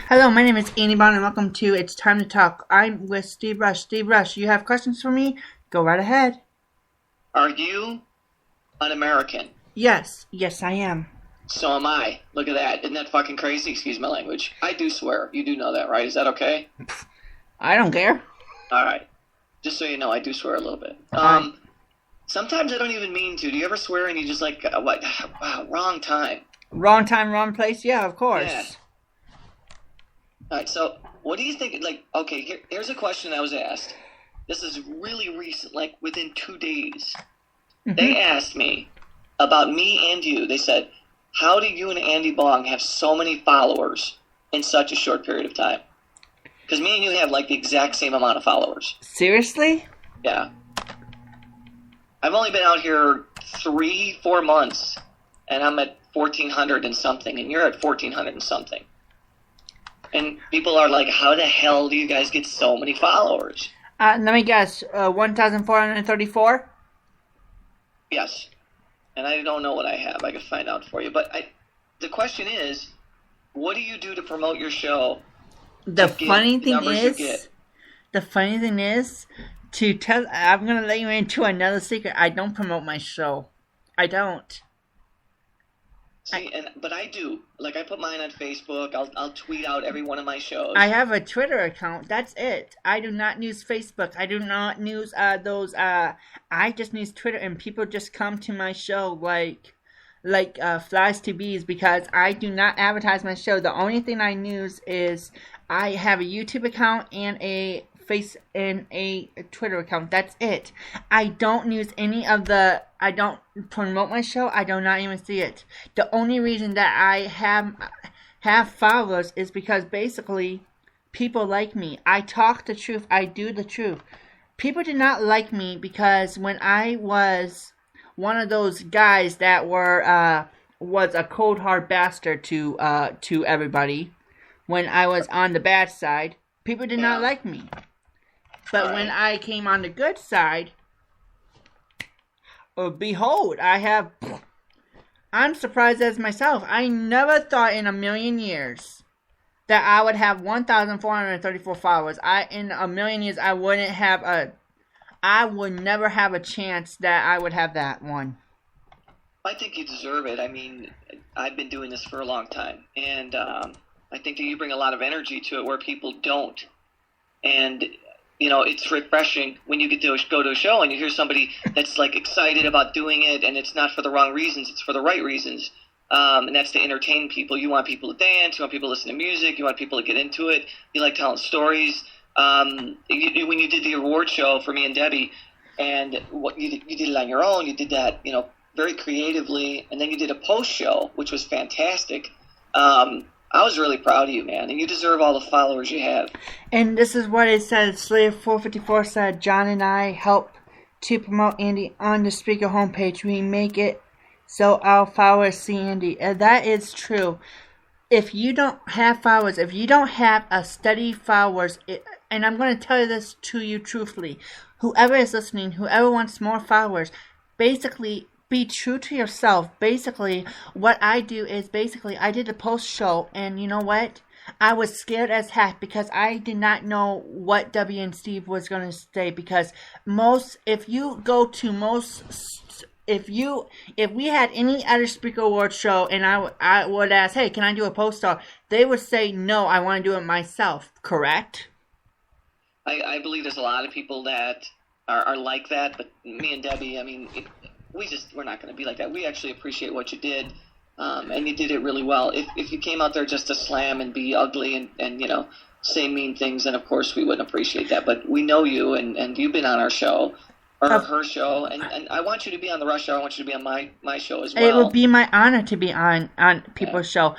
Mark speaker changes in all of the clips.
Speaker 1: Hello, my name is Andy Bond, and welcome to It's Time to Talk. I'm with Steve Rush. Steve Rush, you have questions for me? Go right ahead.
Speaker 2: Are you an American?
Speaker 1: Yes, I am.
Speaker 2: So am I. Look at that. Isn't that fucking crazy? Excuse my language. I do swear. You do know that, right? Is that okay?
Speaker 1: I don't care.
Speaker 2: All right. Just so you know, I do swear a little bit. Sometimes I don't even mean to. Do you ever swear and you just like, what? Wow, wrong time.
Speaker 1: Wrong time, wrong place? Yeah, of course.
Speaker 2: Yeah. All right, so what do you think? Like, okay, here's a question I was asked. This is really recent, like within 2 days. Mm-hmm. They asked me about me and you. They said, how do you and Andy Bong have so many followers in such a short period of time? Because me and you have like the exact same amount of followers.
Speaker 1: Seriously?
Speaker 2: Yeah. I've only been out here 3-4 months, and I'm at 1,400 and something, and you're at 1,400 and something. And people are like, how the hell do you guys get so many followers?
Speaker 1: Let me guess, 1,434?
Speaker 2: Yes. And I don't know what I have. I can find out for you. But the question is, what do you do to promote your show?
Speaker 1: The funny thing is, I'm going to let you into another secret. I don't promote my show. I don't.
Speaker 2: See, but I do. Like, I put mine on Facebook. I'll tweet out every one of my shows.
Speaker 1: I have a Twitter account. That's it. I do not use Facebook. I do not use those. I just use Twitter, and people just come to my show like flies to bees because I do not advertise my show. The only thing I use is I have a YouTube account and a Twitter account. That's it. I don't use any of the. I don't promote my show. I do not even see it. The only reason that I have followers is because basically people like me. I talk the truth. I do the truth. People did not like me because when I was one of those guys that was a cold hard bastard to everybody. When I was on the bad side, people did not like me. But when I came on the good side, behold, I'm surprised as myself. I never thought in a million years that I would have 1,434 followers. In a million years, I would never have a chance that I would have that one.
Speaker 2: I think you deserve it. I mean, I've been doing this for a long time, and I think that you bring a lot of energy to it where people don't. And you know, it's refreshing when you get to go to a show and you hear somebody that's like excited about doing it, and it's not for the wrong reasons, it's for the right reasons. And that's to entertain people. You want people to dance, you want people to listen to music, you want people to get into it, you like telling stories. When you did the award show for me and Debbie, and what you did it on your own, you did that, you know, very creatively, and then you did a post show, which was fantastic. I was really proud of you, man, and you deserve all the followers you have.
Speaker 1: And this is what it said. Slayer 454 said, John and I help to promote Andy on the Spreaker homepage. We make it so our followers see Andy. And that is true. If you don't have followers, if you don't have a steady followers, and I'm going to tell you this to you truthfully, whoever is listening, whoever wants more followers, basically be true to yourself. Basically, what I do is I did a post show, and you know what? I was scared as heck because I did not know what W and Steve was going to say, because if we had any other Spreaker Award show and I would ask, hey, can I do a post show? They would say, no, I want to do it myself. Correct?
Speaker 2: I believe there's a lot of people that are like that, but me and Debbie, I mean, we're not going to be like that. We actually appreciate what you did, and you did it really well. If you came out there just to slam and be ugly and you know, say mean things, then of course we wouldn't appreciate that. But we know you, and you've been on our show, or her show, and I want you to be on the Rush show. I want you to be on my show as well.
Speaker 1: It would be my honor to be on people's show.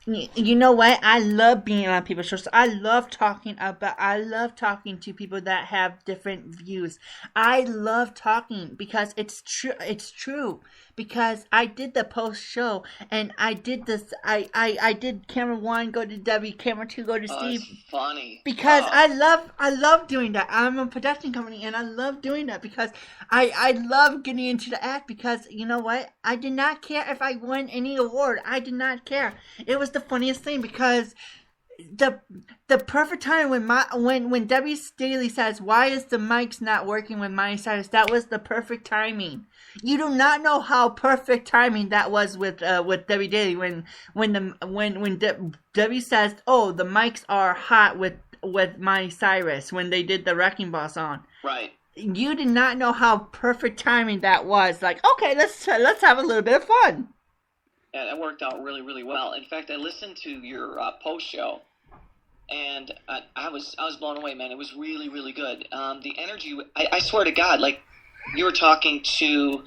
Speaker 1: You know what? I love being on people's shows. I love talking to people that have different views. I love talking because it's true. It's true. Because I did the post show, and I did this. I did camera 1 go to Debbie, camera 2 go to Steve.
Speaker 2: It's funny.
Speaker 1: Because I love doing that. I'm a production company, and I love doing that because I love getting into the act. Because you know what? I did not care if I won any award. I did not care. It was the funniest thing because the the perfect time when when Debbie Staley says, "Why is the mics not working with Miley Cyrus?" That was the perfect timing. You do not know how perfect timing that was with Debbie Daly when Debbie says, "Oh, the mics are hot with Miley Cyrus," when they did the Wrecking Ball song.
Speaker 2: Right.
Speaker 1: You did not know how perfect timing that was. Like, okay, let's have a little bit of fun.
Speaker 2: Yeah, that worked out really, really well. In fact, I listened to your post show, and I was blown away, man. It was really, really good. The energy, I swear to God, like you were talking to,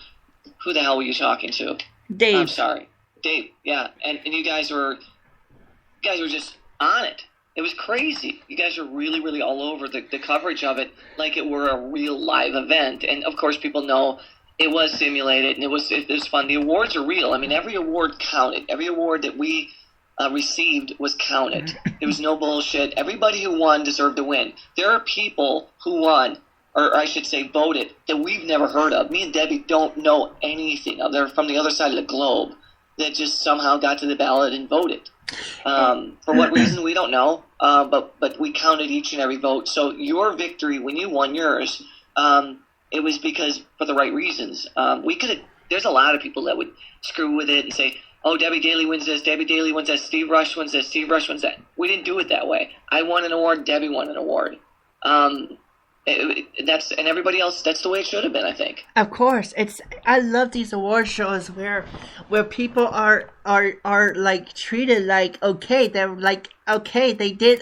Speaker 2: who the hell were you talking to?
Speaker 1: Dave.
Speaker 2: I'm sorry, Dave. Yeah, and you guys were just on it. It was crazy. You guys were really, really all over the coverage of it, like it were a real live event. And of course, people know it was simulated, and it was fun. The awards are real. I mean, every award counted. Every award that we received was counted. There was no bullshit. Everybody who won deserved to win. There are people who won, or I should say voted, that we've never heard of. Me and Debbie don't know anything of. They're from the other side of the globe that just somehow got to the ballot and voted. For what reason, we don't know, but we counted each and every vote. So your victory, when you won yours, it was because for the right reasons. There's a lot of people that would screw with it and say, "Oh, Debbie Daly wins this, Debbie Daly wins that, Steve Rush wins this, Steve Rush wins that." We didn't do it that way. I won an award, Debbie won an award. And everybody else, that's the way it should have been, I think.
Speaker 1: Of course. I love these award shows where people are like treated like, okay, they're like, okay, they did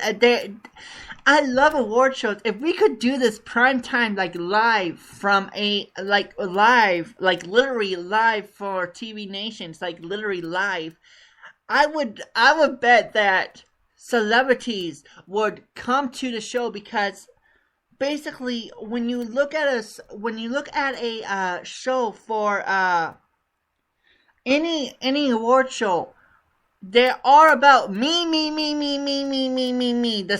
Speaker 1: I love award shows. If we could do this prime time, like live from literally live for TV Nations, like literally live, I would bet that celebrities would come to the show, because basically when you look at a show for any award show, they are about me. The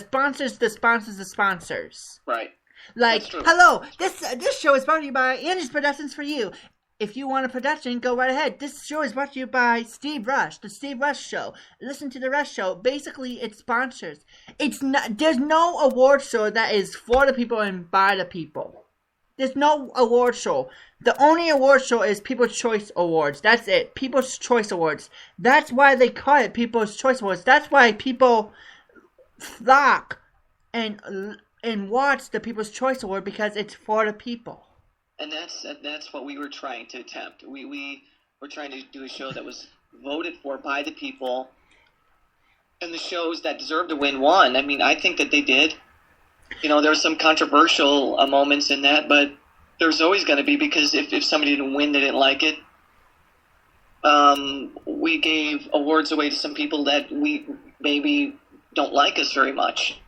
Speaker 1: sponsors.
Speaker 2: Right.
Speaker 1: Like, hello, this show is brought to you by Andrew's Productions for you. If you want a production, go right ahead. This show is brought to you by Steve Rush, the Steve Rush Show. Listen to the Rush Show. Basically, it's sponsors. There's no award show that is for the people and by the people. There's no award show. The only award show is People's Choice Awards. That's it. People's Choice Awards. That's why they call it People's Choice Awards. That's why people flock and watch the People's Choice Award, because it's for the people.
Speaker 2: And that's what we were trying to attempt. We were trying to do a show that was voted for by the people, and the shows that deserved to win won. I mean, I think that they did. You know, there were some controversial moments in that, but there's always going to be, because if somebody didn't win, they didn't like it. We gave awards away to some people that we maybe don't like us very much.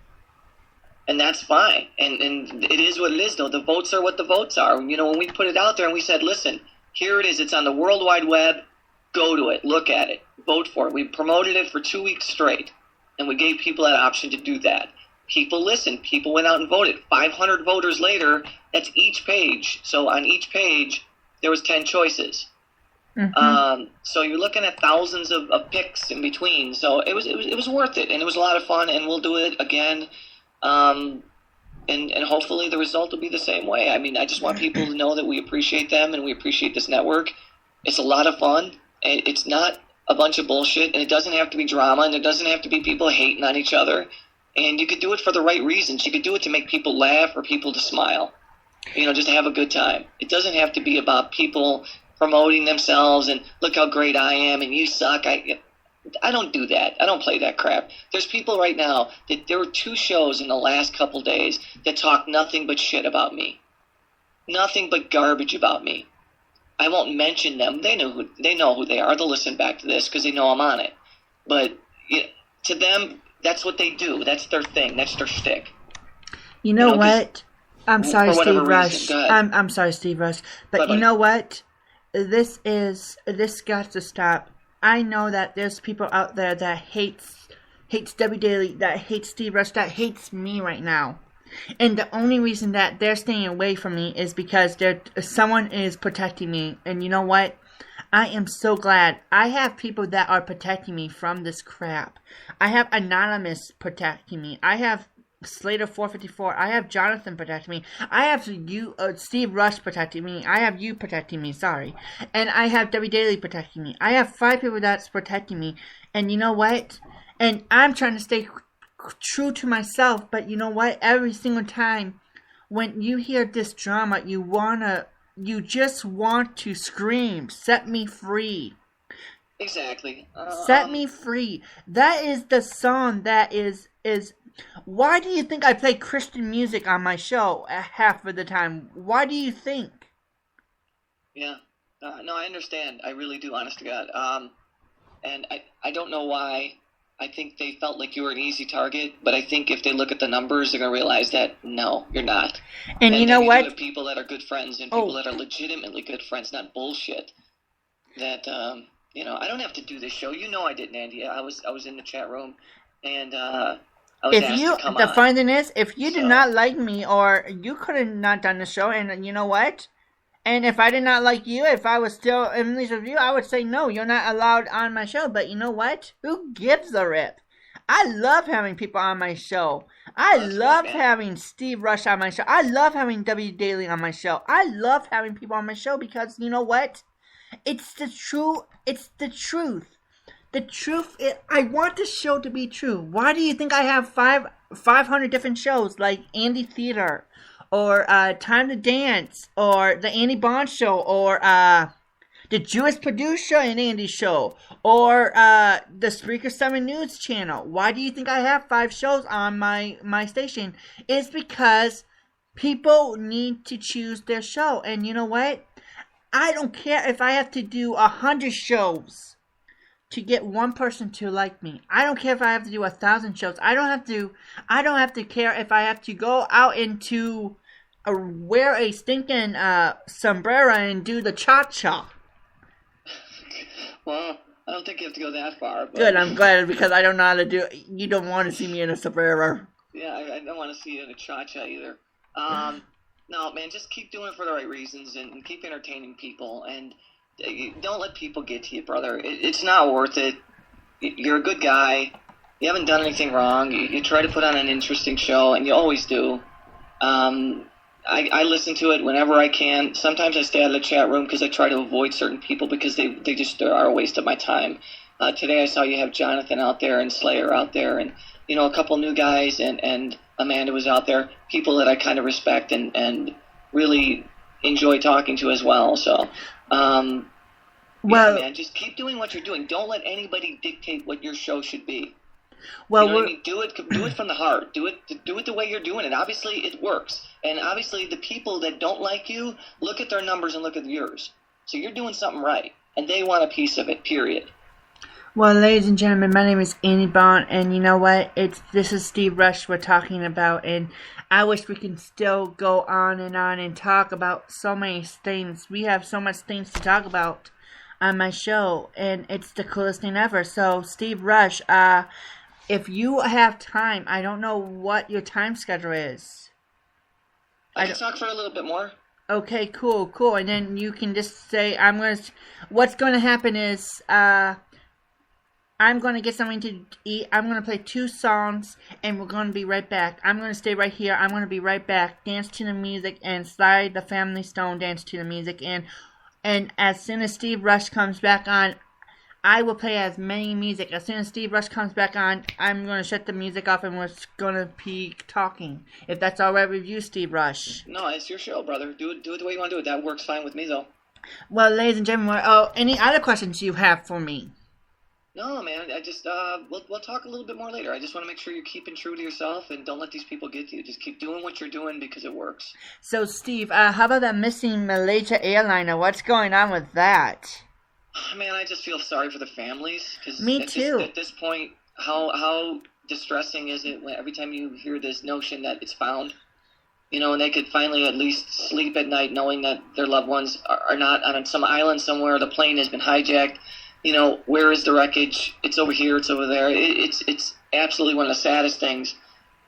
Speaker 2: And that's fine. And it is what it is, though. The votes are what the votes are. You know, when we put it out there and we said, listen, here it is. It's on the World Wide Web. Go to it. Look at it. Vote for it. We promoted it for 2 weeks straight. And we gave people that option to do that. People listened. People went out and voted. 500 voters later, that's each page. So on each page, there was 10 choices. Mm-hmm. So you're looking at thousands of picks in between. So it was worth it. And it was a lot of fun. And we'll do it again. And hopefully the result will be the same way. I mean, I just want people to know that we appreciate them and we appreciate this network. It's a lot of fun. It's not a bunch of bullshit, and it doesn't have to be drama, and it doesn't have to be people hating on each other. And you could do it for the right reasons. You could do it to make people laugh or people to smile, you know, just to have a good time. It doesn't have to be about people promoting themselves and look how great I am and you suck. I don't do that. I don't play that crap. There's people right now that there were 2 shows in the last couple days that talk nothing but shit about me. Nothing but garbage about me. I won't mention them. They know who they are. They'll listen back to this because they know I'm on it. But to them, that's what they do. That's their thing. That's their shtick.
Speaker 1: You know what? I'm sorry, Steve Rush. I'm sorry, Steve Rush. But you know what? This got to stop. I know that there's people out there that hates Debbie Daly, that hates Steve Rush, that hates me right now. And the only reason that they're staying away from me is because someone is protecting me. And you know what? I am so glad. I have people that are protecting me from this crap. I have Anonymous protecting me. I have Slater 454. I have Jonathan protecting me. I have you, Steve Rush protecting me. I have you protecting me. Sorry, and I have Debbie Daly protecting me. I have 5 people that's protecting me. And you know what? And I'm trying to stay true to myself. But you know what? Every single time when you hear this drama, you just want to scream, set me free.
Speaker 2: Exactly.
Speaker 1: Set me free. That is the song that is why do you think I play Christian music on my show half of the time? Why do you think?
Speaker 2: Yeah. No, I understand. I really do, honest to God. And I don't know why. I think they felt like you were an easy target, but I think if they look at the numbers, they're going to realize that, no, you're not.
Speaker 1: And you know
Speaker 2: you
Speaker 1: what?
Speaker 2: Have people that are good friends and people that are legitimately good friends, not bullshit. That, I don't have to do this show. You know I didn't, Andy. I was in the chat room, and I was asked to come on.
Speaker 1: The fun thing is, if you did not like me, or you could have not done the show, and you know what? And if I did not like you, if I was still in these review, I would say, no, you're not allowed on my show. But you know what? Who gives a rip? I love having people on my show. I love having Steve Rush on my show. I love having W. Daly on my show. I love having people on my show because, you know what? It's the truth. It's the truth. The truth, I want this show to be true. Why do you think I have 500 different shows like Andy Theater, or Time to Dance, or the Andy Bond Show, or the Jewish Producer and Andy Show, or the Spreaker 7 News Channel? Why do you think I have 5 shows on my station? It's because people need to choose their show. And you know what? I don't care if I have to do 100 shows to get one person to like me. I don't care if I have to do 1,000 shows. I don't have to care if I have to go out into wear a stinking sombrero and do the cha-cha.
Speaker 2: Well, I don't think you have to go that far. But...
Speaker 1: Good, I'm glad, because I don't know how to do it. You don't want to see me in a sombrero.
Speaker 2: Yeah, I don't want to see you in a cha-cha either. No, man, just keep doing it for the right reasons and keep entertaining people. And don't let people get to you, brother. It's not worth it. You're a good guy. You haven't done anything wrong. You try to put on an interesting show, and you always do. I listen to it whenever I can. Sometimes I stay out of the chat room because I try to avoid certain people because they just are a waste of my time. Today I saw you have Jonathan out there and Slayer out there, and a couple new guys, and Amanda was out there. People that I kind of respect and really enjoy talking to as well. So, yeah, man, just keep doing what you're doing. Don't let anybody dictate what your show should be. Well, you know what I mean? Do it from the heart. Do it the way you're doing it. Obviously, it works. And obviously, the people that don't like you, look at their numbers and look at yours. So you're doing something right, and they want a piece of it. Period.
Speaker 1: Well, ladies and gentlemen, my name is Andy Bond, and you know what? This is Steve Rush we're talking about, and I wish we can still go on and talk about so many things. We have so much things to talk about on my show, and it's the coolest thing ever. So, Steve Rush, if you have time, I don't know what your time schedule is.
Speaker 2: I can talk for a little bit more.
Speaker 1: Okay, cool. And then you can just say, what's going to happen is, I'm going to get something to eat. I'm going to play 2 songs, and we're going to be right back. I'm going to stay right here. I'm going to be right back. Dance to the music, and slide the Family Stone, dance to the music. And as soon as Steve Rush comes back on, I will play as many music. As soon as Steve Rush comes back on, I'm going to shut the music off, and we're going to be talking. If that's all right with you, Steve Rush.
Speaker 2: No, it's your show, brother. Do it the way you want to do it. That works fine with me, though.
Speaker 1: Well, ladies and gentlemen, any other questions you have for me?
Speaker 2: No, man. I just we'll talk a little bit more later. I just want to make sure you're keeping true to yourself and don't let these people get to you. Just keep doing what you're doing because it works.
Speaker 1: So, Steve, how about that missing Malaysia airliner? What's going on with that?
Speaker 2: Man, I just feel sorry for the families.
Speaker 1: Me too.
Speaker 2: At this point, how distressing is it when every time you hear this notion that it's found? And they could finally at least sleep at night knowing that their loved ones are not on some island somewhere. The plane has been hijacked. Where is the wreckage? It's over here. It's over there. It's absolutely one of the saddest things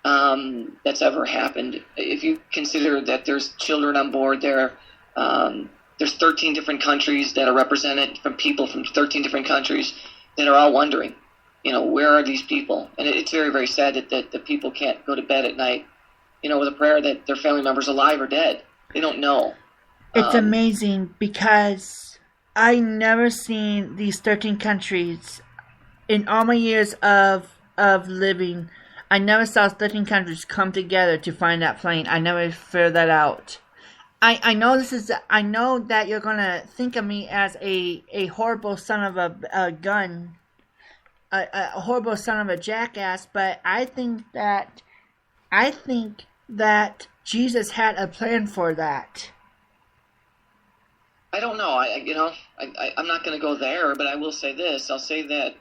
Speaker 2: that's ever happened. If you consider that there's children on board there, there's 13 different countries that are represented from people from 13 different countries that are all wondering, where are these people? And it's very, very sad that the people can't go to bed at night, with a prayer that their family member's alive or dead. They don't know.
Speaker 1: It's amazing because I never seen these 13 countries in all my years of living. I never saw 13 countries come together to find that plane. I never figured that out. I know I know that you're gonna think of me as a horrible son of a gun, a horrible son of a jackass, but I think that Jesus had a plan for that.
Speaker 2: I don't know. I'm not going to go there, but I will say this. I'll say that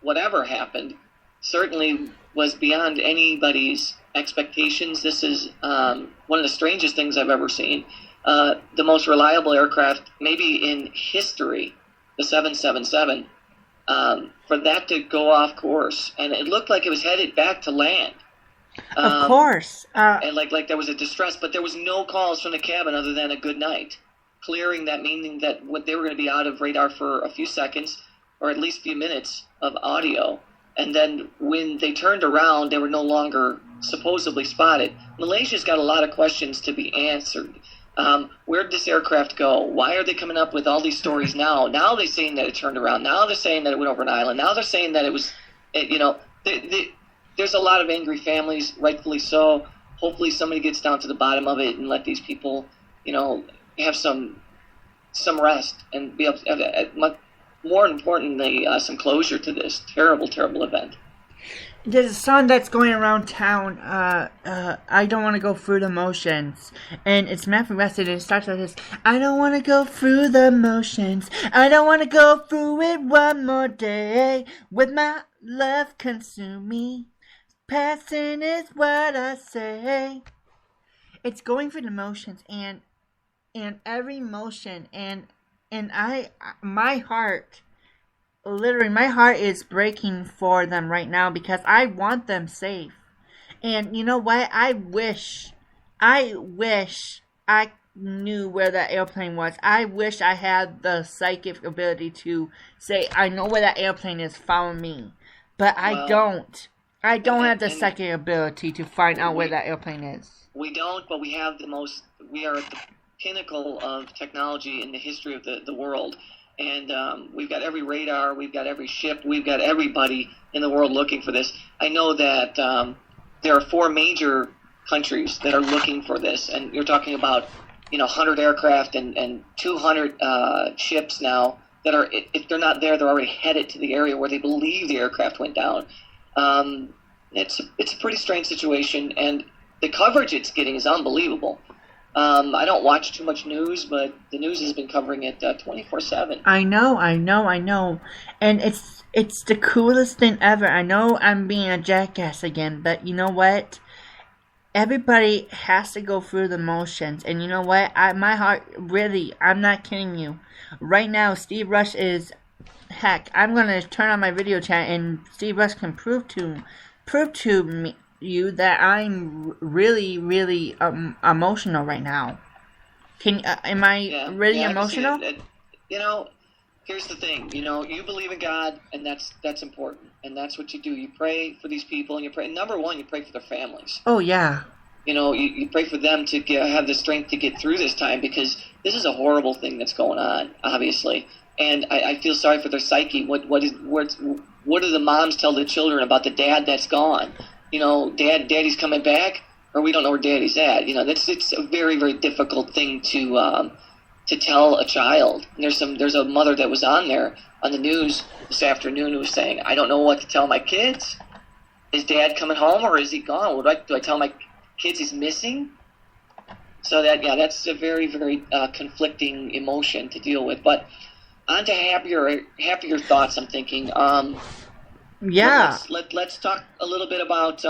Speaker 2: whatever happened certainly was beyond anybody's expectations. This is one of the strangest things I've ever seen. The most reliable aircraft, maybe in history, the 777, for that to go off course, and it looked like it was headed back to land.
Speaker 1: Of course.
Speaker 2: And like there was a distress, but there was no calls from the cabin other than a good night. Clearing that, meaning that they were going to be out of radar for a few seconds, or at least a few minutes of audio. And then when they turned around, they were no longer supposedly spotted. Malaysia's got a lot of questions to be answered. Where did this aircraft go? Why are they coming up with all these stories now? Now they're saying that it turned around. Now they're saying that it went over an island. Now they're saying that it was, there's a lot of angry families, rightfully so. Hopefully somebody gets down to the bottom of it and let these people, have some rest and be able to have, more importantly, some closure to this terrible, terrible event.
Speaker 1: There's a song that's going around town, I don't want to go through the motions, and it's Manfred Weston, and it starts like this: I don't want to go through the motions, I don't want to go through it one more day, with my love consume me, passing is what I say. It's going through the motions, and every motion, and my heart, literally, my heart is breaking for them right now because I want them safe. And you know what? I wish I knew where that airplane was. I wish I had the psychic ability to say, I know where that airplane is, follow me. But I don't. I don't have the psychic ability to find out where that airplane is.
Speaker 2: We don't, but we are at the pinnacle of technology in the history of the world. And we've got every radar, we've got every ship, we've got everybody in the world looking for this. I know that there are 4 major countries that are looking for this, and you're talking about 100 aircraft and 200 ships now that are, if they're not there, they're already headed to the area where they believe the aircraft went down. It's a pretty strange situation, and the coverage it's getting is unbelievable. I don't watch too much news, but the news has been covering it 24/7.
Speaker 1: I know. And it's the coolest thing ever. I know I'm being a jackass again, but you know what? Everybody has to go through the motions. And you know what? My heart, really, I'm not kidding you. Right now, Steve Rush is, heck, I'm going to turn on my video chat and Steve Rush can prove to me you that I'm really, really emotional right now. Am I really emotional?
Speaker 2: Here's the thing. You believe in God, and that's important, and that's what you do. You pray for these people, and you pray. Number one, you pray for their families.
Speaker 1: Oh yeah.
Speaker 2: You pray for them to have the strength to get through this time, because this is a horrible thing that's going on, obviously. And I feel sorry for their psyche. What do the moms tell their children about the dad that's gone? Daddy's coming back, or we don't know where daddy's at. It's a very, very difficult thing to tell a child. And there's a mother that was on the news this afternoon who was saying, I don't know what to tell my kids. Is dad coming home, or is he gone? Do I tell my kids he's missing? So that's a very, very conflicting emotion to deal with. But on to happier thoughts, I'm thinking.
Speaker 1: Yeah.
Speaker 2: Let's talk a little bit about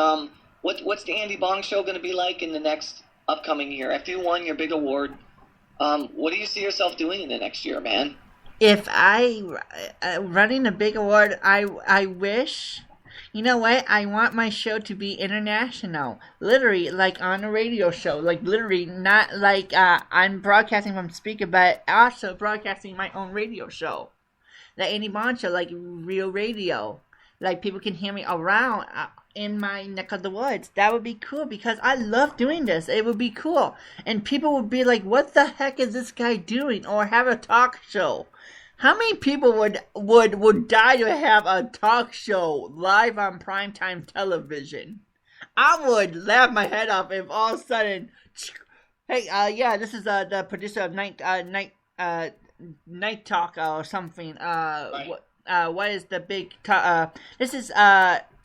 Speaker 2: what's the Andy Bong Show going to be like in the next upcoming year? After you won your big award, what do you see yourself doing in the next year, man?
Speaker 1: If I running a big award, I wish You know what? I want my show to be international. Literally, like on a radio show. Like, literally, not like I'm broadcasting from Spreaker, but also broadcasting my own radio show. The Andy Bond Show, like real radio. Like, people can hear me around in my neck of the woods. That would be cool because I love doing this. It would be cool. And people would be like, what the heck is this guy doing? Or have a talk show. How many people would die to have a talk show live on primetime television? I would laugh my head off if all of a sudden, hey, yeah, this is the producer of Night Talk or something.
Speaker 2: Right.
Speaker 1: What is the big? This is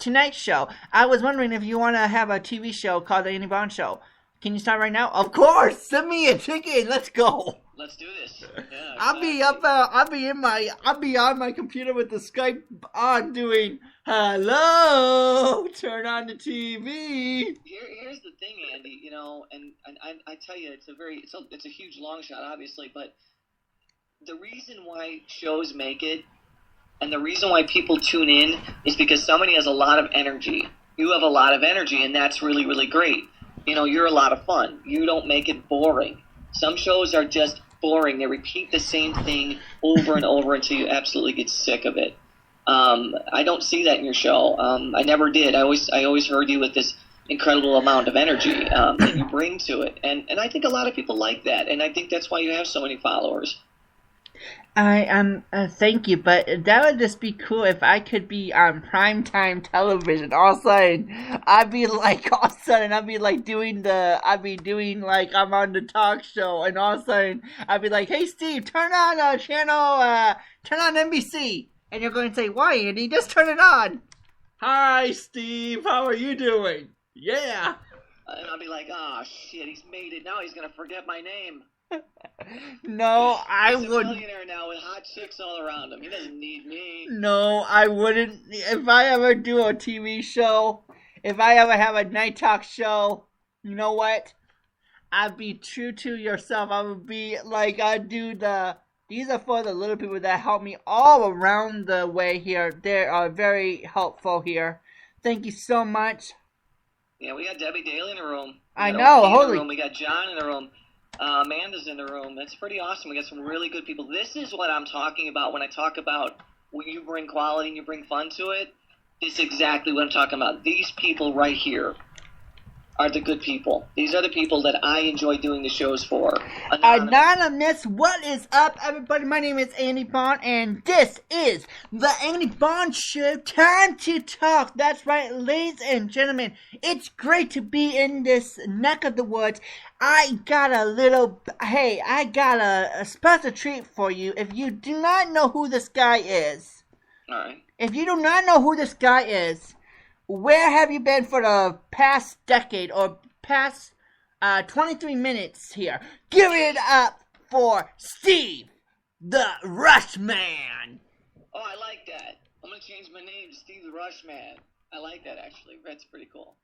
Speaker 1: Tonight Show. I was wondering if you want to have a TV show called the Andy Bond Show. Can you start right now? Of course. Send me a ticket. Let's go.
Speaker 2: Let's do this. Yeah, exactly.
Speaker 1: I'll be on my computer with the Skype on doing hello. Turn on the TV.
Speaker 2: Here's the thing, Andy. You know, and I tell you, it's a huge long shot, obviously, but the reason why shows make it, and the reason why people tune in, is because somebody has a lot of energy. You have a lot of energy, and that's really, really great. You know, you're a lot of fun. You don't make it boring. Some shows are just boring. They repeat the same thing over and over until you absolutely get sick of it. I don't see that in your show. I never did. I always heard you with this incredible amount of energy that you bring to it, and I think a lot of people like that, and I think that's why you have so many followers.
Speaker 1: Thank you, but that would just be cool if I could be on primetime television. All of a sudden, I'd be like I'm on the talk show, and all of a sudden, I'd be like, hey Steve, turn on turn on NBC. And you're going to say, why, Andy? Just turn it on. Hi, Steve, how are you doing? Yeah.
Speaker 2: And I'll be like, oh shit, he's made it. Now he's going to forget my name.
Speaker 1: No, I
Speaker 2: He's
Speaker 1: wouldn't.
Speaker 2: a millionaire now with hot chicks all around him. He doesn't need me.
Speaker 1: No, I wouldn't. If I ever do a TV show, if I ever have a night talk show, you know what? I'd be true to yourself. I would be like, these are for the little people that help me all around the way here. They are very helpful here. Thank you so much.
Speaker 2: Yeah, we got Debbie Daly in the room.
Speaker 1: I know, holy.
Speaker 2: We got John in the room. Amanda's in the room. That's pretty awesome. We got some really good people. This is what I'm talking about when I talk about when you bring quality and you bring fun to it. This is exactly what I'm talking about. These people right here are the good people. These are the people that I enjoy doing the shows for.
Speaker 1: Anonymous, what is up, everybody? My name is Andy Bond, and this is the Andy Bond Show. Time to talk. That's right, ladies and gentlemen. It's great to be in this neck of the woods. I got a special treat for you. If you do not know who this guy is,
Speaker 2: all right.
Speaker 1: If you do not know who this guy is, where have you been for the past decade or past 23 minutes here? Give it up for Steve, the Rush Man.
Speaker 2: Oh, I like that. I'm going to change my name to Steve the Rush Man. I like that, actually. That's pretty cool.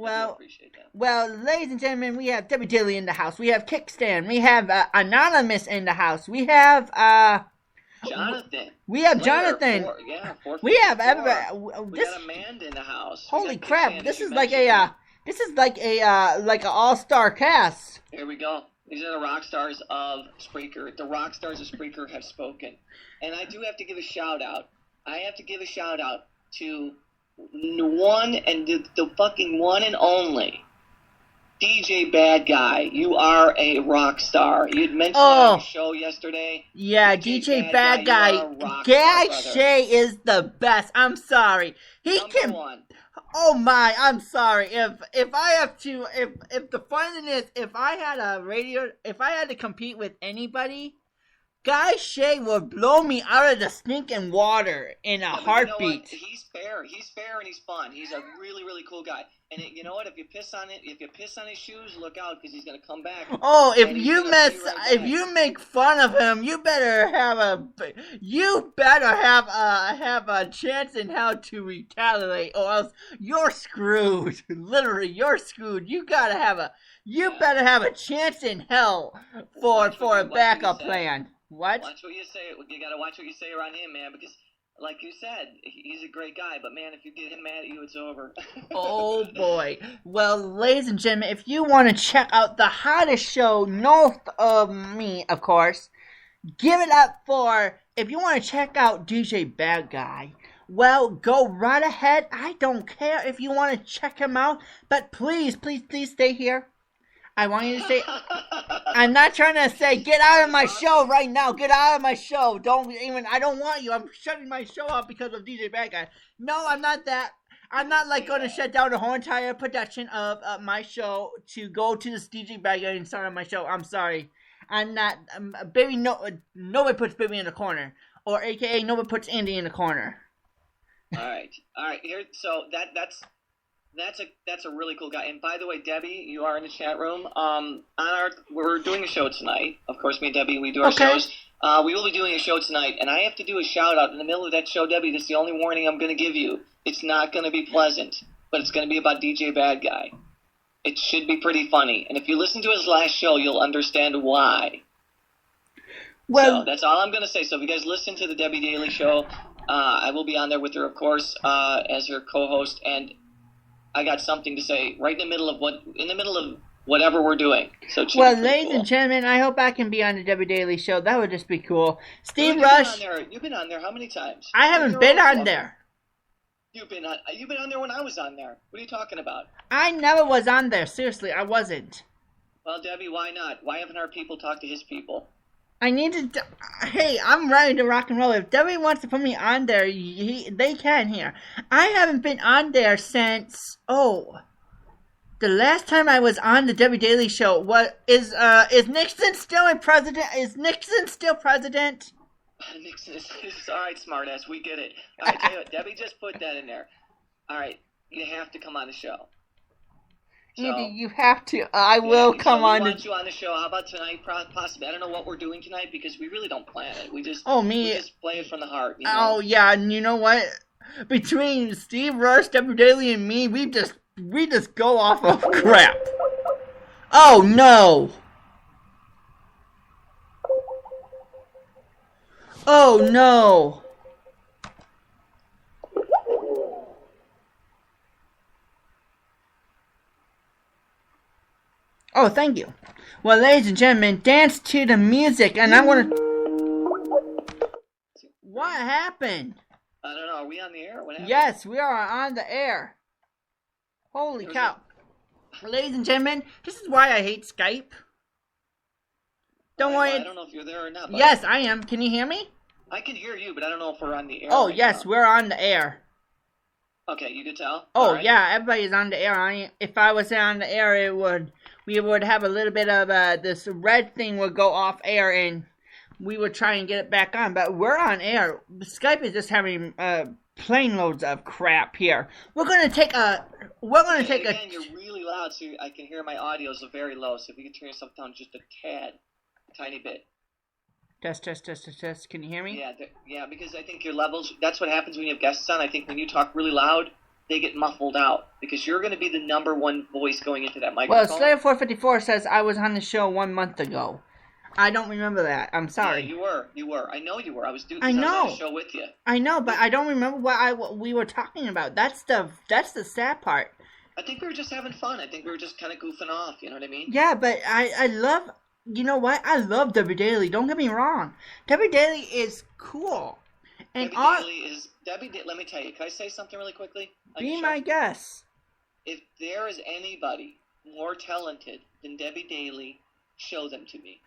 Speaker 2: I appreciate that.
Speaker 1: Well, ladies and gentlemen, we have Debbie Daly in the house. We have Kickstand. We have Anonymous in the house. We have
Speaker 2: Jonathan.
Speaker 1: We have Jonathan. We have everybody.
Speaker 2: We got Amanda in the house.
Speaker 1: Holy crap! This is like an all-star cast.
Speaker 2: Here we go. These are the rock stars of Spreaker. The rock stars of Spreaker have spoken, and I do have to give a shout out. I have to give a shout out to the fucking one and only DJ Bad Guy. You are a rock star. You'd mentioned on the show yesterday.
Speaker 1: Yeah, DJ Bad Guy. Gag Shay is the best. I'm sorry.
Speaker 2: Number one.
Speaker 1: Oh my, I'm sorry. If the fun thing is, if I had to compete with anybody, Guy Shay would blow me out of the stinking water in a heartbeat.
Speaker 2: You know what? He's fair. He's fair and he's fun. He's a really, really cool guy. And you know what? If you piss on his shoes, look out because he's gonna come back.
Speaker 1: Oh, if you make fun of him, you better have a chance in hell to retaliate, or else you're screwed. Literally, you're screwed. You better have a chance in hell for a backup plan. What?
Speaker 2: Watch what you say. You gotta watch what you say around him, man, because like you said, he's a great guy, but man, if you get him mad at you, it's over.
Speaker 1: Oh boy. Well, ladies and gentlemen, if you want to check out the hottest show north of me, of course, give it up for, if you want to check out DJ Bad Guy, well, go right ahead. I don't care if you want to check him out, but please, please, please stay here. I want you to stay. I'm not trying to say, get out of my show right now. Get out of my show. I don't want you. I'm shutting my show off because of DJ Bad Guy. No, I'm not that. I'm not like going to shut down the whole entire production of my show to go to this DJ Bad Guy and start on my show. I'm sorry. I'm not. Baby, no, nobody puts Baby in the corner. Or AKA, nobody puts Andy in the corner.
Speaker 2: All right. Here, so that's a really cool guy. And by the way, Debbie, you are in the chat room. We're doing a show tonight. Of course, me and Debbie, we do our shows. We will be doing a show tonight, and I have to do a shout out in the middle of that show, Debbie. This is the only warning I'm going to give you. It's not going to be pleasant, but it's going to be about DJ Bad Guy. It should be pretty funny, and if you listen to his last show, you'll understand why. Well, so that's all I'm going to say. So if you guys listen to the Debbie Daily Show, I will be on there with her, of course, as her co-host, and I got something to say right in the middle of whatever we're doing. So well,
Speaker 1: ladies and gentlemen, I hope I can be on the Debbie Daily Show. That would just be cool. Steve
Speaker 2: Rush, you've been on there how many times?
Speaker 1: I haven't been on there.
Speaker 2: You've been on there when I was on there. What are you talking about?
Speaker 1: I never was on there. Seriously, I wasn't.
Speaker 2: Well, Debbie, why not? Why haven't our people talked to his people?
Speaker 1: I need to. Hey, I'm ready to rock and roll. If Debbie wants to put me on there, they can here. I haven't been on there since the last time I was on the Debbie Daily Show. What is Nixon still president? Is Nixon still president?
Speaker 2: Nixon is all right, smartass. We get it. All right, tell you what, Debbie just put that in there. All right, you have to come on the show. So,
Speaker 1: you have to. I will come on.
Speaker 2: We want you on the show. How about tonight? Possibly. I don't know what we're doing tonight because we really don't plan it. We just we just play it from the heart. You know?
Speaker 1: Oh yeah, and you know what? Between Steve Rush, Debbie Daly, and me, we just go off of crap. Oh no! Oh no! Oh, thank you. Well, ladies and gentlemen, dance to the music, and I'm gonna. What happened?
Speaker 2: I don't know. Are we on the air? What happened?
Speaker 1: Yes, we are on the air. Holy cow. Ladies and gentlemen, this is why I hate Skype. Don't worry.
Speaker 2: I don't know if you're there or not.
Speaker 1: Yes, I am. Can you hear me?
Speaker 2: I can hear you, but I don't know if we're on the air.
Speaker 1: Oh, right yes, now. We're on the air.
Speaker 2: Okay, you can tell?
Speaker 1: Oh, right. Yeah, everybody's on the air. If I was on the air, we would have a little bit of this red thing would go off air, and we would try and get it back on. But we're on air. Skype is just having plane loads of crap here. We're gonna take a.
Speaker 2: Again, you're really loud, so I can hear my audio is very low. So if you can turn yourself down just a tad, tiny bit.
Speaker 1: Test. Can you hear me?
Speaker 2: Yeah, because I think your levels. That's what happens when you have guests on. I think when you talk really loud, they get muffled out because you're going to be the number one voice going into that microphone.
Speaker 1: Well, Slayer 454 says I was on the show 1 month ago. I don't remember that. I'm sorry.
Speaker 2: Yeah, you were. I know you were. I was on the show with you.
Speaker 1: I know, but I don't remember what we were talking about. That's the sad part.
Speaker 2: I think we were just having fun. I think we were just kind of goofing off. You know what I mean?
Speaker 1: Yeah, but I love. You know what? I love Debbie Daly. Don't get me wrong. Debbie Daly is cool. And
Speaker 2: Debbie. Let me tell you. Can I say something really quickly?
Speaker 1: Be my guest.
Speaker 2: If there is anybody more talented than Debbie Daly, show them to me,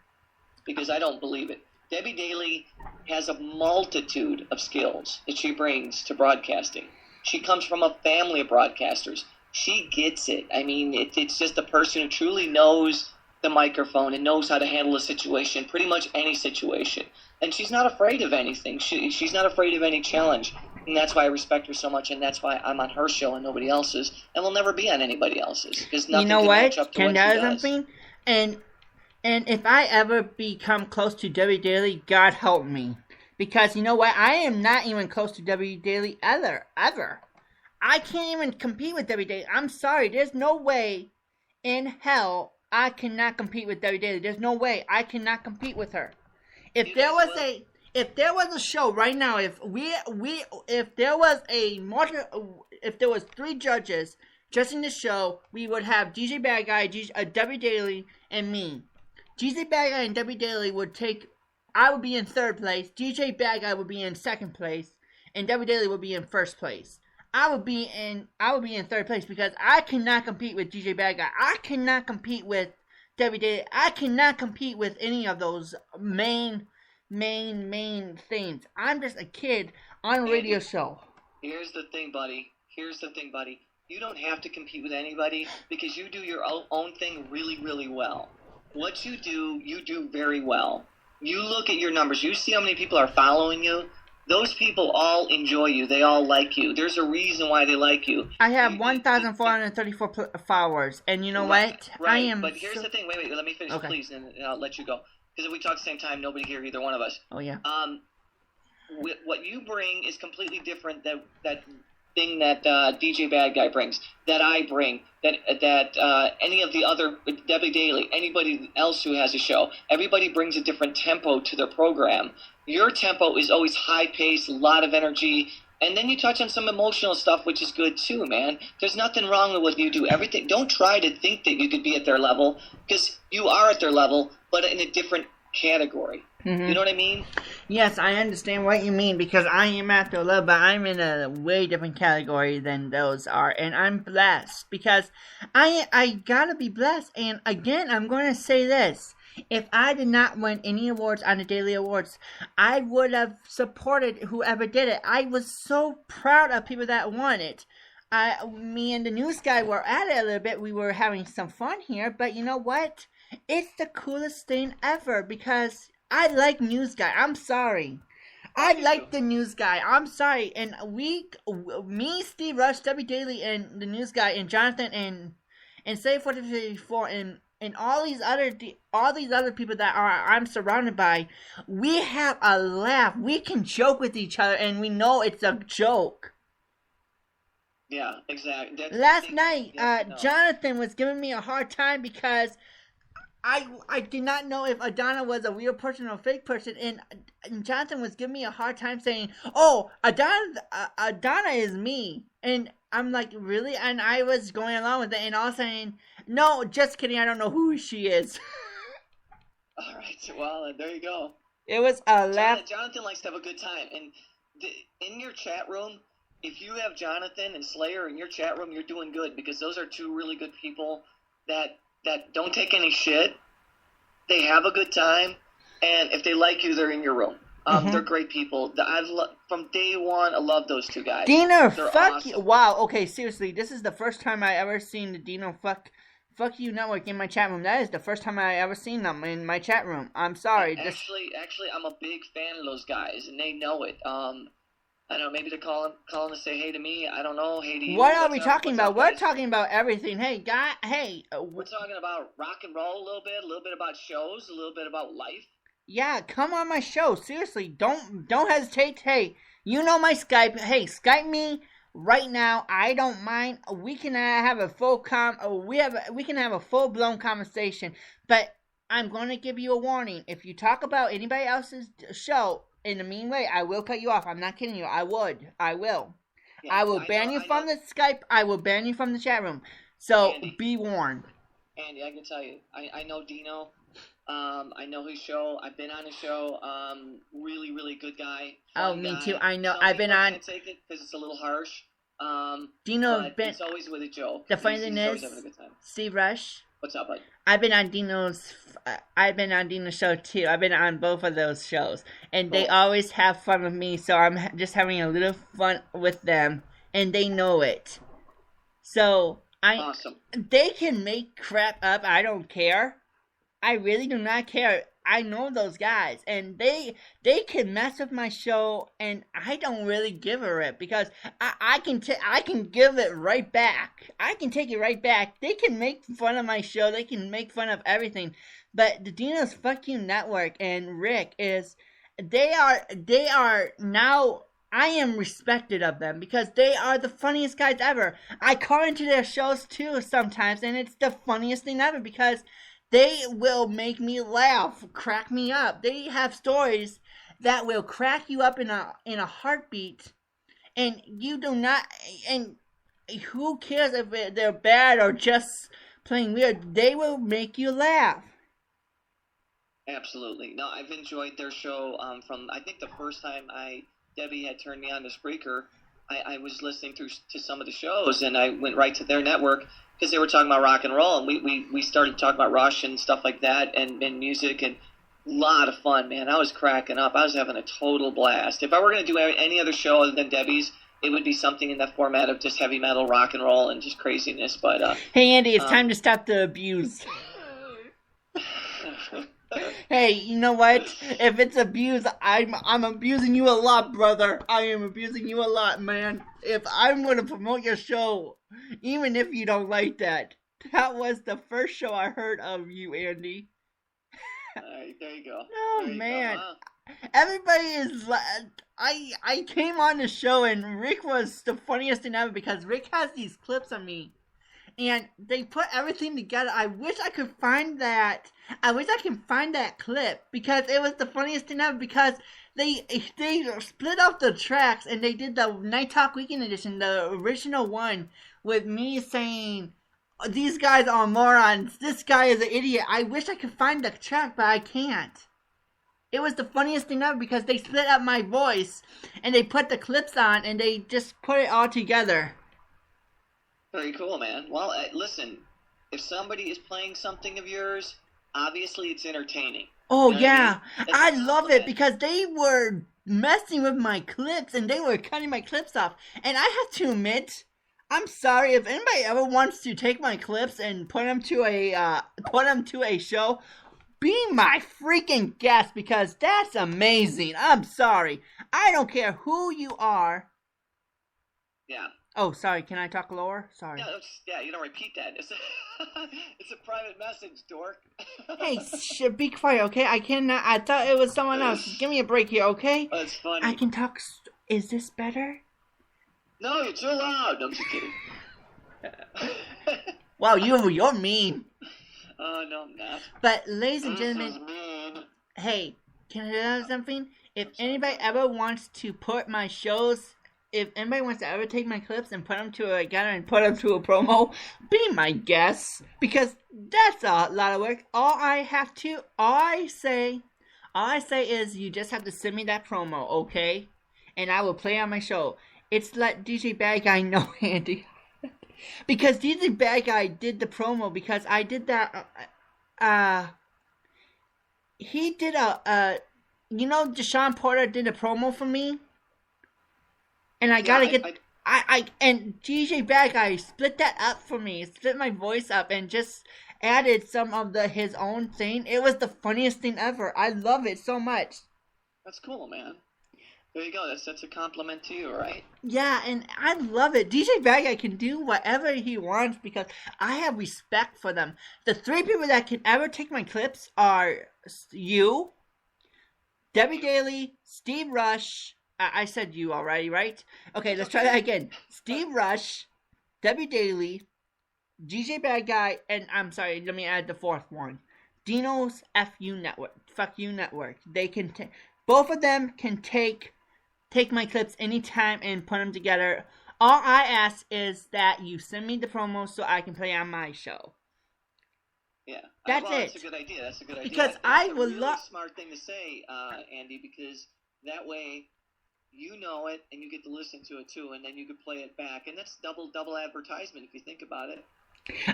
Speaker 2: because I don't believe it. Debbie Daly has a multitude of skills that she brings to broadcasting. She comes from a family of broadcasters. She gets it. I mean, it's just a person who truly knows the microphone and knows how to handle a situation, pretty much any situation. And she's not afraid of anything. She's not afraid of any challenge. And that's why I respect her so much, and that's why I'm on her show and nobody else's, and will never be on anybody else's. Because nothing can match up to what she does. Something?
Speaker 1: And if I ever become close to Debbie Daly, God help me. Because you know what? I am not even close to Debbie Daly ever. I can't even compete with Debbie Daly. I'm sorry. There's no way in hell I cannot compete with Debbie Daly. There's no way I cannot compete with her. If there if there was a show right now, if there was if there was three judges judging the show, we would have DJ Bad Guy, W Daily, and me. DJ Bad Guy and W Daily would take. I would be in third place. DJ Bad Guy would be in second place, and W Daily would be in first place. I would be in third place because I cannot compete with DJ Bad Guy. I cannot compete with W Daily. I cannot compete with any of those main things. I'm just a kid on a radio show.
Speaker 2: Here's the thing, buddy. You don't have to compete with anybody because you do your own thing really, really well. What you do very well. You look at your numbers. You see how many people are following you. Those people all enjoy you. They all like you. There's a reason why they like you.
Speaker 1: I have 1,434 followers, and you know what?
Speaker 2: Right.
Speaker 1: I am.
Speaker 2: But here's the thing. Wait. Let me finish, please, and I'll let you go. Because if we talk at the same time, nobody hear either one of us.
Speaker 1: Oh yeah.
Speaker 2: What you bring is completely different than that thing that DJ Bad Guy brings, that I bring, that any of the other Debbie Daily, anybody else who has a show. Everybody brings a different tempo to their program. Your tempo is always high paced, a lot of energy, and then you touch on some emotional stuff, which is good too, man. There's nothing wrong with what you do. Everything. Don't try to think that you could be at their level, because you are at their level, but in a different category. Mm-hmm. You know what I mean?
Speaker 1: Yes, I understand what you mean, because I am at their level, but I'm in a way different category than those are, and I'm blessed, because I gotta be blessed, and again, I'm going to say this. If I did not win any awards on the Daily Awards, I would have supported whoever did it. I was so proud of people that won it. Me and the news guy were at it a little bit. We were having some fun here, but you know what? It's the coolest thing ever, because I like news guy. I'm sorry. I like the news guy. I'm sorry. And me, Steve Rush, W. Daily, and the news guy, and Jonathan, and Say 4054, and all these other people that I'm surrounded by, we have a laugh. We can joke with each other, and we know it's a joke.
Speaker 2: Yeah, exactly.
Speaker 1: Last night, Jonathan was giving me a hard time because I did not know if Adana was a real person or a fake person, and Jonathan was giving me a hard time saying, "Oh, Adana is me," and I'm like, really? And I was going along with it, and all saying, "No, just kidding. I don't know who she is."
Speaker 2: All right. Well, there you go.
Speaker 1: It was a laugh.
Speaker 2: Jonathan likes to have a good time, and in your chat room, if you have Jonathan and Slayer in your chat room, you're doing good, because those are two really good people that don't take any shit. They have a good time, and if they like you, they're in your room. They're great people. From day one, I love those two guys.
Speaker 1: Dino, fuck awesome. You. Wow, okay, seriously, this is the first time I ever seen the Dino fuck you network in my chat room. That is the first time I ever seen them in my chat room. I'm sorry.
Speaker 2: Actually, I'm a big fan of those guys, and they know it. I don't know, maybe they're calling to say hey to me. I don't know, hey to you.
Speaker 1: What are we talking about? We're talking about everything. Hey, guy, hey.
Speaker 2: We're talking about rock and roll a little bit about shows, a little bit about life.
Speaker 1: Yeah, come on my show. Seriously, don't hesitate. Hey, you know my Skype. Hey, Skype me right now. I don't mind. We can have a we can have a full-blown conversation. But I'm going to give you a warning. If you talk about anybody else's show in a mean way, I will cut you off. I'm not kidding you. I will. Yeah, I will ban you from the Skype. I will ban you from the chat room. So, Andy, be warned.
Speaker 2: Andy, I can tell you. I know Dino. I know his show. I've been on his show. Really, really good guy.
Speaker 1: Me too. I know. I've been on.
Speaker 2: I can't take it because it's a little harsh.
Speaker 1: Dino,
Speaker 2: it's always with a joke.
Speaker 1: The funny thing is, Steve Rush.
Speaker 2: What's up, bud?
Speaker 1: I've been on Dino's show too. I've been on both of those shows, and they always have fun with me. So I'm just having a little fun with them, and they know it. So
Speaker 2: awesome.
Speaker 1: They can make crap up. I don't care. I really do not care. I know those guys, and they can mess with my show, and I don't really give a rip, because I can give it right back. I can take it right back. They can make fun of my show. They can make fun of everything, but the Dino's Fuck You Network and Rick they are now. I am respected of them because they are the funniest guys ever. I call into their shows too sometimes, and it's the funniest thing ever because they will make me laugh, crack me up. They have stories that will crack you up in a heartbeat, and you do not. And who cares if they're bad or just playing weird? They will make you laugh.
Speaker 2: Absolutely. No, I've enjoyed their show from I think the first time Debbie had turned me on to Spreaker. I was listening through to some of the shows, and I went right to their network because they were talking about rock and roll, and we started talking about Rush and stuff like that, and music, and a lot of fun, man. I was cracking up. I was having a total blast. If I were going to do any other show other than Debbie's, it would be something in that format of just heavy metal, rock and roll, and just craziness. But
Speaker 1: hey, Andy, it's time to stop the abuse. Hey, you know what? If it's abuse, I'm abusing you a lot, brother. I am abusing you a lot, man. If I'm going to promote your show, even if you don't like that, that was the first show I heard of you, Andy.
Speaker 2: Alright, there you go.
Speaker 1: Oh, man. Everybody is I came on the show, and Rick was the funniest thing ever because Rick has these clips of me. And they put everything together. I wish I could find that. I wish I could find that clip because it was the funniest thing ever. Because they split up the tracks and they did the Night Talk Weekend edition, the original one, with me saying, "These guys are morons. This guy is an idiot." I wish I could find the track, but I can't. It was the funniest thing ever because they split up my voice and they put the clips on and they just put it all together.
Speaker 2: Very cool, man. Well, listen, if somebody is playing something of yours, obviously it's entertaining.
Speaker 1: Oh, you know yeah. I love it because they were messing with my clips and they were cutting my clips off. And I have to admit, I'm sorry, if anybody ever wants to take my clips and put them to a show, be my freaking guest because that's amazing. I'm sorry. I don't care who you are.
Speaker 2: Yeah.
Speaker 1: Oh, sorry. Can I talk lower? Sorry.
Speaker 2: Yeah, you don't repeat that. It's a private message, dork.
Speaker 1: Hey, be quiet, okay? I cannot. I thought it was someone else. Give me a break here, okay?
Speaker 2: That's funny.
Speaker 1: I can talk. Is this better?
Speaker 2: No, you're too loud. I'm just kidding.
Speaker 1: Wow, you're mean.
Speaker 2: Oh, no, I'm not.
Speaker 1: But, ladies and gentlemen,
Speaker 2: is mean.
Speaker 1: Hey, can I tell you something? If anybody ever wants to put my shows. If anybody wants to ever take my clips and put them together and put them to a promo, be my guest because that's a lot of work. All I say is you just have to send me that promo, okay? And I will play on my show. It's let DJ Bad Guy know, Andy, because DJ Bad Guy did the promo because I did that. He did Deshaun Porter did a promo for me. And I gotta and DJ Bad Guy split that up for me, split my voice up and just added some of his own thing. It was the funniest thing ever. I love it so much.
Speaker 2: That's cool, man. There you go. That's a compliment to you, right?
Speaker 1: Yeah, and I love it. DJ Bad Guy can do whatever he wants because I have respect for them. The three people that can ever take my clips are you, Debbie Daly, Steve Rush. I said you already, right? Okay, let's try that again. Steve Rush, Debbie Daly, DJ Bad Guy, and I'm sorry, let me add the fourth one. Dino's FU Network. Fuck You Network. They can both of them can take my clips anytime and put them together. All I ask is that you send me the promo so I can play on my show.
Speaker 2: Yeah.
Speaker 1: That's it.
Speaker 2: That's a good idea. That's a good idea.
Speaker 1: Because I would love.
Speaker 2: That's a really smart thing to say, Andy, because that way you know it and you get to listen to it too, and then you could play it back, and that's double advertisement if you think about it.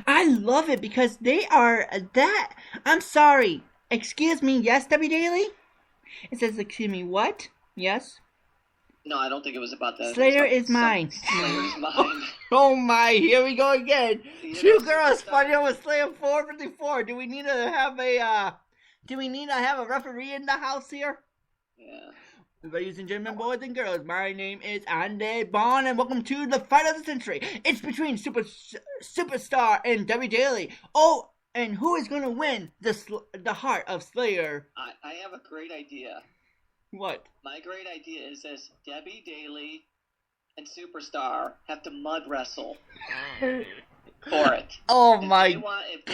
Speaker 1: I love it because they are that. I'm sorry. Excuse me. Yes, Debbie Daly. It says, excuse me. What? Yes.
Speaker 2: No, I don't think it was about that.
Speaker 1: Slayer is mine.
Speaker 2: Slayer is mine.
Speaker 1: Oh my! Here we go again. Two girls fighting with Slayer 454. Do we need to have a referee in the house here?
Speaker 2: Yeah.
Speaker 1: Ladies and gentlemen, boys and girls, my name is Andy Bond, and welcome to the fight of the century. It's between Superstar and Debbie Daly. Oh, and who is going to win the heart of Slayer?
Speaker 2: I have a great idea.
Speaker 1: What?
Speaker 2: My great idea is this: Debbie Daly and Superstar have to mud wrestle for it.
Speaker 1: Oh
Speaker 2: if
Speaker 1: my!
Speaker 2: If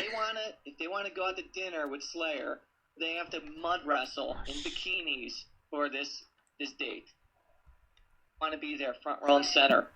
Speaker 2: they want to go out to dinner with Slayer, they have to mud wrestle in bikinis. for this date. I want to be there front row and center.